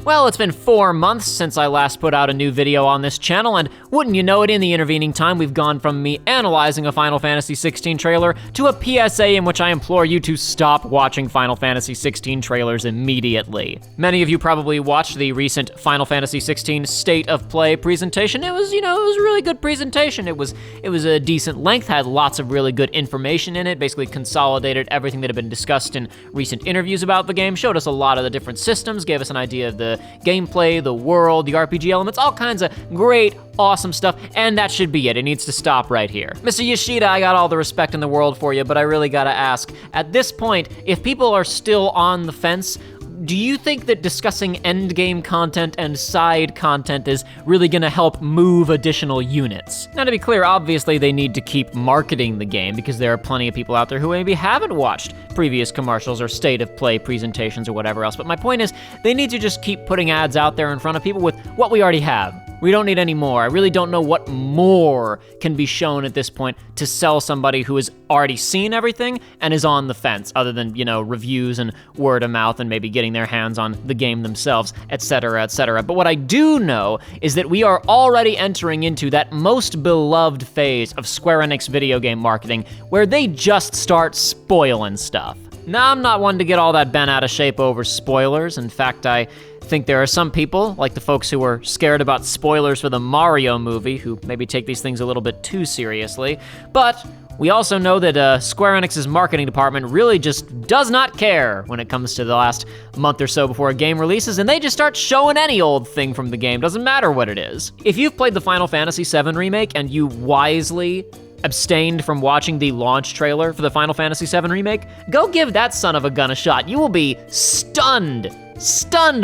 Well, it's been 4 months since I last put out a new video on this channel, and wouldn't you know it, in the intervening time, we've gone from me analyzing a Final Fantasy XVI trailer to a PSA in which I implore you to stop watching Final Fantasy XVI trailers immediately. Many of you probably watched the recent Final Fantasy XVI State of Play presentation. It was, it was a really good presentation. It was a decent length, had lots of really good information in it, basically consolidated everything that had been discussed in recent interviews about the game, showed us a lot of the different systems, gave us an idea of the gameplay, the world, the RPG elements, all kinds of great, awesome stuff, and that should be it. It needs to stop right here. Mr. Yoshida, I got all the respect in the world for you, but I really gotta ask, at this point, if people are still on the fence, do you think that discussing endgame content and side content is really gonna help move additional units? Now, to be clear, obviously they need to keep marketing the game because there are plenty of people out there who maybe haven't watched previous commercials or state of play presentations or whatever else. But my point is, they need to just keep putting ads out there in front of people with what we already have. We don't need any more. I really don't know what more can be shown at this point to sell somebody who has already seen everything and is on the fence, other than, reviews and word of mouth and maybe getting their hands on the game themselves, etc., etc. But what I do know is that we are already entering into that most beloved phase of Square Enix video game marketing, where they just start spoiling stuff. Now, I'm not one to get all that bent out of shape over spoilers. In fact, I think there are some people, like the folks who are scared about spoilers for the Mario movie, who maybe take these things a little bit too seriously. But we also know that Square Enix's marketing department really just does not care when it comes to the last month or so before a game releases, and they just start showing any old thing from the game, doesn't matter what it is. If you've played the Final Fantasy VII Remake and you wisely abstained from watching the launch trailer for the Final Fantasy VII Remake, go give that son of a gun a shot. You will be stunned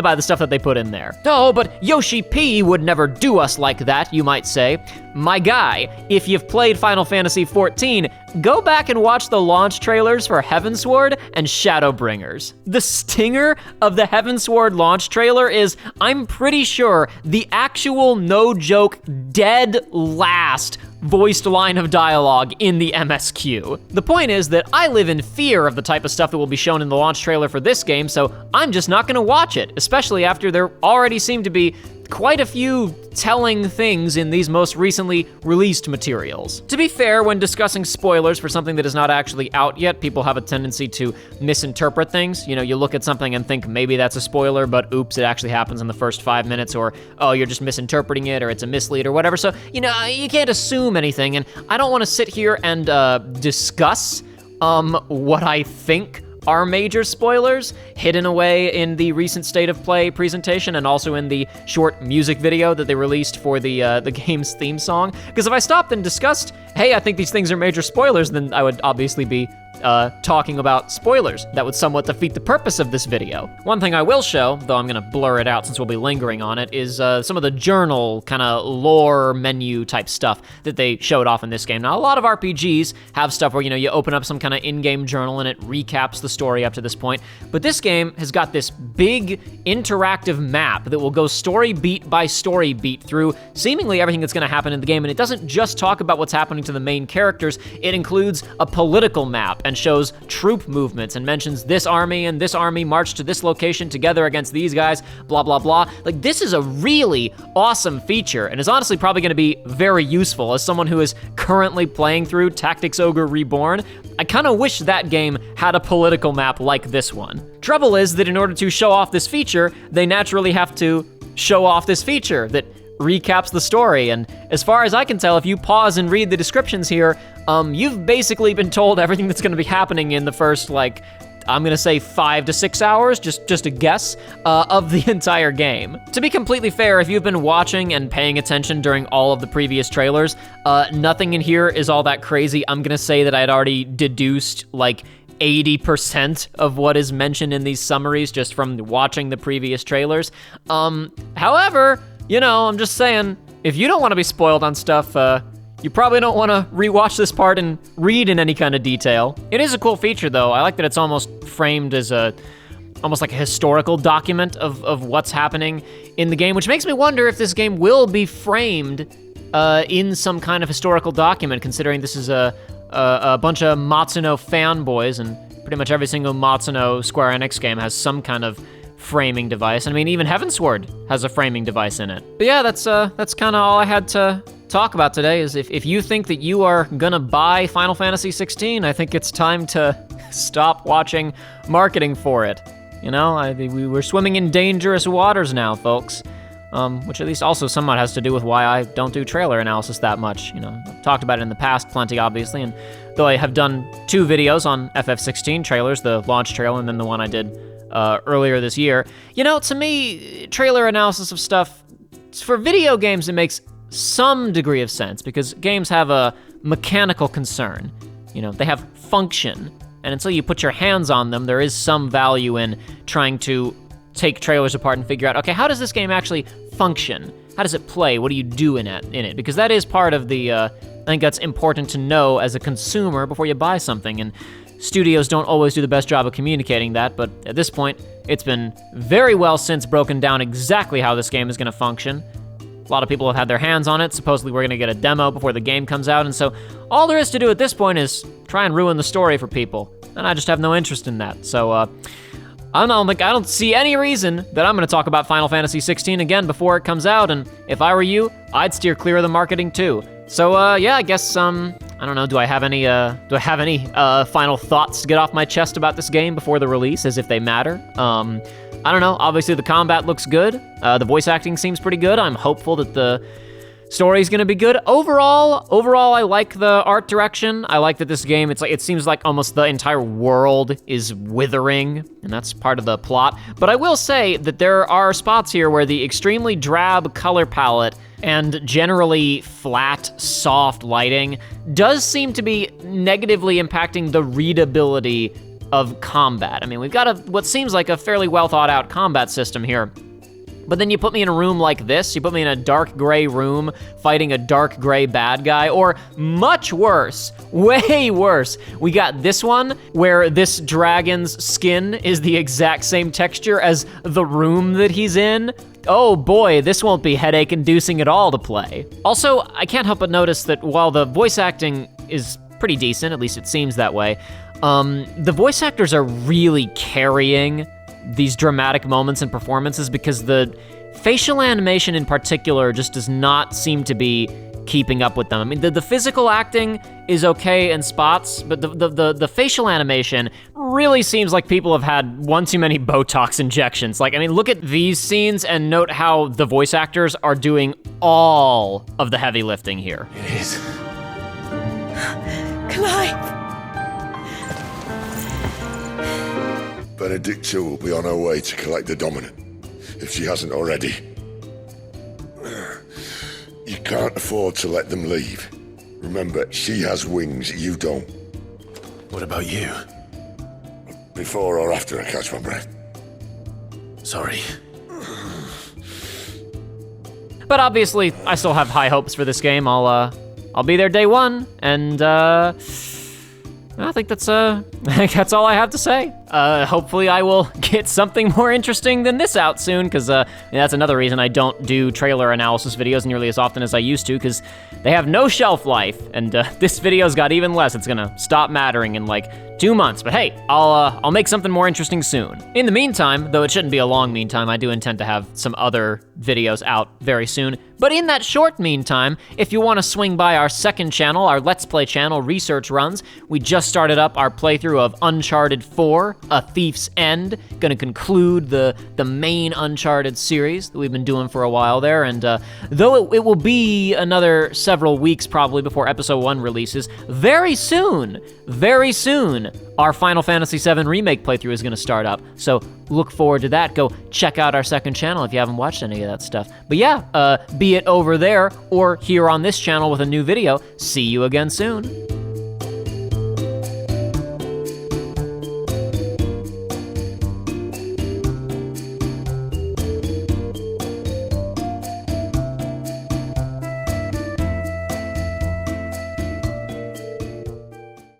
by the stuff that they put in there. Oh, but Yoshi-p would never do us like that, you might say. My guy, if you've played Final Fantasy XIV, go back and watch the launch trailers for Heavensward and Shadowbringers. The stinger of the Heavensward launch trailer is, I'm pretty sure, the actual, no joke, dead last voiced line of dialogue in the MSQ. The point is that I live in fear of the type of stuff that will be shown in the launch trailer for this game, so I'm just not gonna watch it, especially after there already seem to be quite a few telling things in these most recently released materials. To be fair, when discussing spoilers for something that is not actually out yet, people have a tendency to misinterpret things. You look at something and think maybe that's a spoiler, but oops, it actually happens in the first 5 minutes, or oh, you're just misinterpreting it, or it's a mislead or whatever. So, you can't assume anything, and I don't wanna sit here and discuss what I think are major spoilers hidden away in the recent State of Play presentation and also in the short music video that they released for the game's theme song. Because if I stopped and discussed, hey, I think these things are major spoilers, then I would obviously be talking about spoilers. That would somewhat defeat the purpose of this video. One thing I will show, though I'm gonna blur it out since we'll be lingering on it, is some of the journal kind of lore menu type stuff that they showed off in this game. Now, a lot of RPGs have stuff where, you open up some kind of in-game journal and it recaps the story up to this point, but this game has got this big interactive map that will go story beat by story beat through seemingly everything that's gonna happen in the game, and it doesn't just talk about what's happening to the main characters, it includes a political map and shows troop movements and mentions this army and this army marched to this location together against these guys, blah, blah, blah. Like, this is a really awesome feature and is honestly probably gonna be very useful. As someone who is currently playing through Tactics Ogre Reborn, I kinda wish that game had a political map like this one. Trouble is that in order to show off this feature, they naturally have to show off this feature that recaps the story, and as far as I can tell, if you pause and read the descriptions here, you've basically been told everything that's gonna be happening in the first, I'm gonna say 5 to 6 hours, just a guess, of the entire game. To be completely fair, if you've been watching and paying attention during all of the previous trailers, nothing in here is all that crazy. I'm gonna say that I had already deduced 80% of what is mentioned in these summaries just from watching the previous trailers. However, I'm just saying, if you don't want to be spoiled on stuff, you probably don't want to rewatch this part and read in any kind of detail. It is a cool feature, though. I like that it's almost framed as almost like a historical document of what's happening in the game, which makes me wonder if this game will be framed in some kind of historical document, considering this is a bunch of Matsuno fanboys, and pretty much every single Matsuno Square Enix game has some kind of framing device. I mean, even Heavensward has a framing device in it. But yeah, that's kind of all I had to talk about today, is if you think that you are gonna buy Final Fantasy 16, I think it's time to stop watching marketing for it. You know, we're swimming in dangerous waters now, folks. Which at least also somewhat has to do with why I don't do trailer analysis that much. You know, I've talked about it in the past plenty, obviously, and though I have done 2 videos on FF16 trailers, the launch trailer and then the one I did earlier this year, you know, to me, trailer analysis of stuff, for video games, it makes some degree of sense, because games have a mechanical concern. You know, they have function, and until you put your hands on them, there is some value in trying to take trailers apart and figure out, okay, how does this game actually function? How does it play? What do you do in it? Because that is part of the, I think that's important to know as a consumer before you buy something, and studios don't always do the best job of communicating that, but at this point, it's been very well since broken down exactly how this game is gonna function. A lot of people have had their hands on it. Supposedly we're gonna get a demo before the game comes out, and so all there is to do at this point is try and ruin the story for people, and I just have no interest in that. So, I don't see any reason that I'm gonna talk about Final Fantasy 16 again before it comes out, and if I were you, I'd steer clear of the marketing too. So, yeah, I guess, I don't know, do I have any final thoughts to get off my chest about this game before the release, as if they matter? I don't know, obviously the combat looks good, the voice acting seems pretty good, I'm hopeful that the story's gonna be good. Overall, I like the art direction. I like that this game, it seems like almost the entire world is withering, and that's part of the plot. But I will say that there are spots here where the extremely drab color palette and generally flat, soft lighting does seem to be negatively impacting the readability of combat. I mean, we've got what seems like a fairly well thought out combat system here. But then you put me in a room like this, you put me in a dark gray room fighting a dark gray bad guy, or much worse, way worse, we got this one where this dragon's skin is the exact same texture as the room that he's in. Oh boy, this won't be headache-inducing at all to play. Also, I can't help but notice that while the voice acting is pretty decent, at least it seems that way, the voice actors are really carrying these dramatic moments and performances, because the facial animation in particular just does not seem to be keeping up with them. I mean, the physical acting is okay in spots, but the facial animation really seems like people have had one too many Botox injections. Like, I mean, look at these scenes and note how the voice actors are doing all of the heavy lifting here. It is. Clive! Benedicta will be on her way to collect the Dominant, if she hasn't already. You can't afford to let them leave. Remember, she has wings, you don't. What about you? Before or after I catch my breath? Sorry. But obviously, I still have high hopes for this game. I'll be there day one, and I think that's all I have to say. Hopefully I will get something more interesting than this out soon, because that's another reason I don't do trailer analysis videos nearly as often as I used to, because they have no shelf life, and this video's got even less. It's gonna stop mattering in like 2 months, but hey, I'll make something more interesting soon. In the meantime, though it shouldn't be a long meantime, I do intend to have some other videos out very soon. But in that short meantime, if you want to swing by our second channel, our Let's Play channel, Research Runs, we just started up our playthrough of Uncharted 4, A Thief's End, gonna conclude the main Uncharted series that we've been doing for a while there, and though it will be another several weeks probably before Episode 1 releases, very soon, our Final Fantasy VII Remake playthrough is gonna start up, so look forward to that. Go check out our second channel if you haven't watched any of that stuff. But yeah, be it over there or here on this channel with a new video, see you again soon.